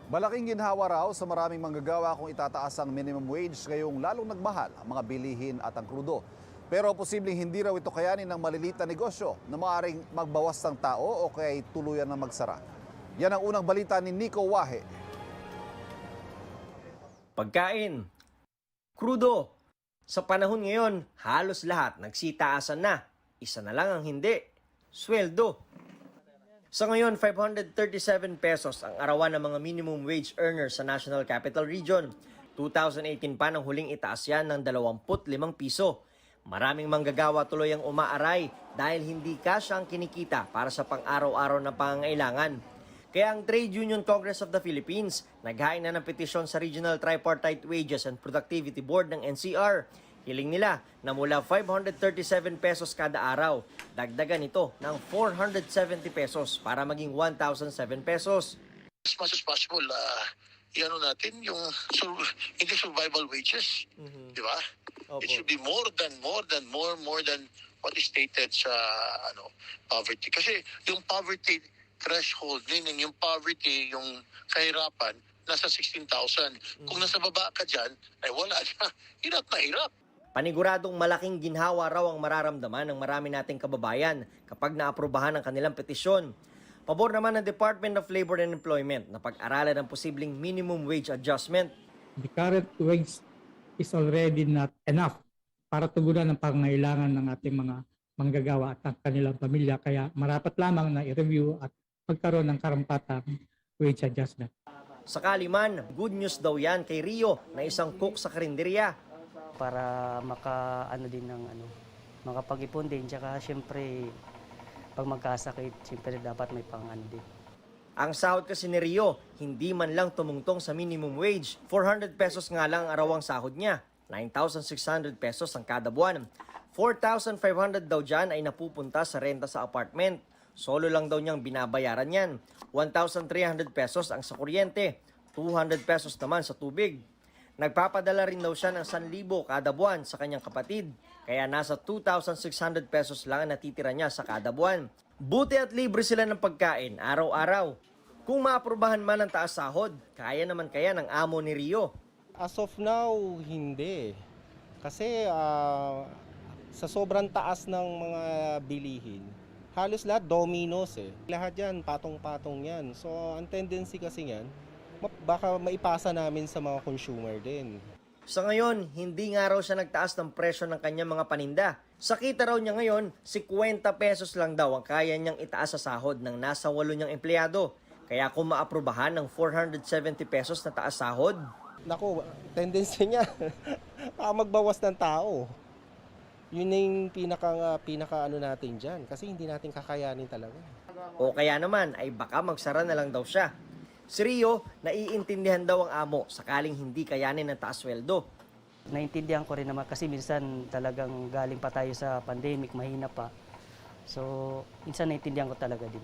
Malaking ginhawa raw sa maraming manggagawa kung itataas ang minimum wage ngayong lalong nagmahal ang mga bilihin at ang krudo. Pero posibleng hindi raw ito kayanin ng maliliit na negosyo na maaaring magbawas ng tao o kaya tuluyan na magsara. Yan ang unang balita ni Nico Wahe. Pagkain, krudo. Sa panahon ngayon, halos lahat nagsitaasan na. Isa na lang ang hindi, sweldo. Sa ngayon, 537 pesos ang arawan ng mga minimum wage earners sa National Capital Region. 2018 pa nang huling itaas yan ng 25 piso. Maraming manggagawa tuloy ang umaaray dahil hindi kasya ang kinikita para sa pang-araw-araw na pangangailangan. Kaya ang Trade Union Congress of the Philippines naghain na ng petisyon sa Regional Tripartite Wages and Productivity Board ng NCR. Hiling nila na mula 537 pesos kada araw, dagdagan ito ng 470 pesos para maging 1,007 pesos. As much as possible, natin yung hindi survival wages, di ba? It should be more than what is stated sa poverty. Kasi yung poverty threshold, meaning yung poverty, yung kahirapan, nasa 16,000. Kung nasa baba ka dyan, ay wala na. Hirap na hirap. Paniguradong malaking ginhawa raw ang mararamdaman ng marami nating kababayan kapag naaprubahan ang kanilang petisyon. Pabor naman ng Department of Labor and Employment na pag-aralan ng posibleng minimum wage adjustment. The current wage is already not enough para tugunan ang pangangailangan ng ating mga manggagawa at ang kanilang pamilya. Kaya marapat lamang na i-review at magkaroon ng karampatang wage adjustment. Sakali man, good news daw yan kay Rio na isang cook sa karinderya. Para makapag-ipon din. Tsaka siyempre, pag magkasakit, siyempre dapat may pang-ano din. Ang sahod kasi ni Rio, hindi man lang tumungtong sa minimum wage. 400 pesos nga lang ang arawang sahod niya. 9,600 pesos ang kada buwan. 4,500 daw dyan ay napupunta sa renta sa apartment. Solo lang daw niyang binabayaran yan. 1,300 pesos ang sa kuryente. 200 pesos naman sa tubig. Nagpapadala rin daw siya ng 1,000 kada buwan sa kanyang kapatid. Kaya nasa 2,600 pesos lang ang natitira niya sa kada buwan. Buti at libre sila ng pagkain araw-araw. Kung maaprubahan man ang taas sahod, kaya naman kaya ng amo ni Rio. As of now, hindi. Kasi sa sobrang taas ng mga bilihin, halos lahat Domino's eh. Lahat yan, patong-patong yan. So, ang tendency kasi yan, baka maipasa namin sa mga consumer din. Sa ngayon, hindi nga raw siya nagtaas ng presyo ng kanyang mga paninda. Sa kita raw niya ngayon, 50 pesos lang daw ang kaya niyang itaas sa sahod ng nasa 8 niyang empleyado. Kaya kung maaprubahan ng 470 pesos na taas sahod, Naku, tendency niya, magbawas ng tao. Yun yung pinaka natin dyan. Kasi hindi natin kakayanin talaga. o kaya naman ay baka magsara na lang daw siya. Si Rio, naiintindihan daw ang amo sakaling hindi kayanin ng taas sweldo. Naintindihan ko rin naman kasi minsan talagang galing pa tayo sa pandemic, mahina pa. So, minsan naintindihan ko talaga din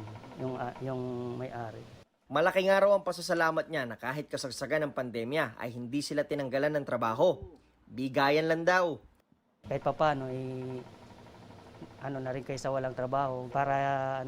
yung may-ari. Malaking araw ang pasasalamat niya na kahit kasagsagan ng pandemya ay hindi sila tinanggalan ng trabaho. Bigayan lang daw. Kahit pa paano, na rin kayo sa walang trabaho para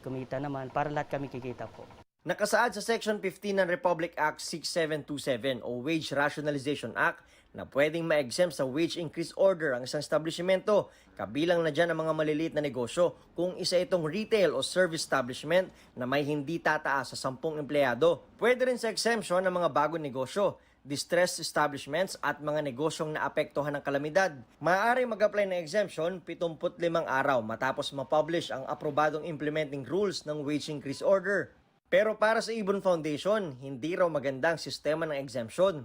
kumita naman, para lahat kami kikita po. Nakasaad sa Section 15 ng Republic Act 6727 o Wage Rationalization Act na pwedeng ma-exempt sa wage increase order ang isang establishmento. Kabilang na dyan ang mga maliliit na negosyo kung isa itong retail o service establishment na may hindi tataas sa 10 empleyado. Pwede rin sa exemption ng mga bagong negosyo, distressed establishments at mga negosyong naapektuhan ng kalamidad. Maaari mag-apply ng exemption 75 araw matapos ma-publish ang aprobadong implementing rules ng wage increase order. Pero para sa Ibon Foundation, hindi raw magandang sistema ng exemption.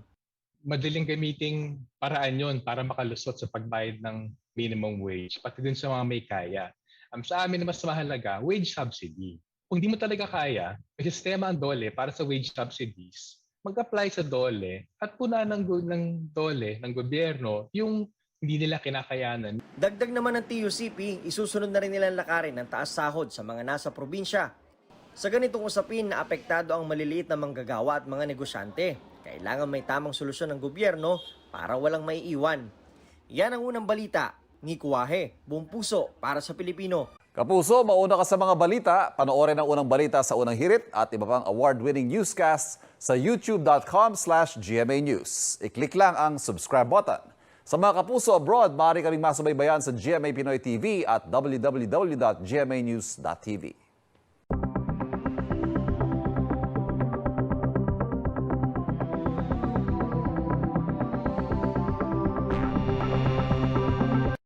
Madaling gamiting paraan yon para makalusot sa pagbayad ng minimum wage, pati din sa mga may kaya. Sa amin na mas mahalaga, wage subsidy. Kung di mo talaga kaya, may sistema ang DOLE para sa wage subsidies. Mag-apply sa DOLE at punan ng DOLE, ng gobyerno, yung hindi nila kinakayanan. Dagdag naman ng TUCP, isusunod na rin nilang lakarin ng taas sahod sa mga nasa probinsya. Sa ganitong usapin na apektado ang maliliit na manggagawa at mga negosyante, kailangan may tamang solusyon ng gobyerno para walang maiiwan. Yan ang unang balita. Nico Wahe, buong puso para sa Pilipino. Kapuso, mauna ka sa mga balita. Panoorin ang unang balita sa unang hirit at iba pang award-winning newscasts sa youtube.com/GMA News. I-click lang ang subscribe button. Sa mga kapuso abroad, maaari ka ring masubaybayan sa GMA Pinoy TV at www.gmanews.tv.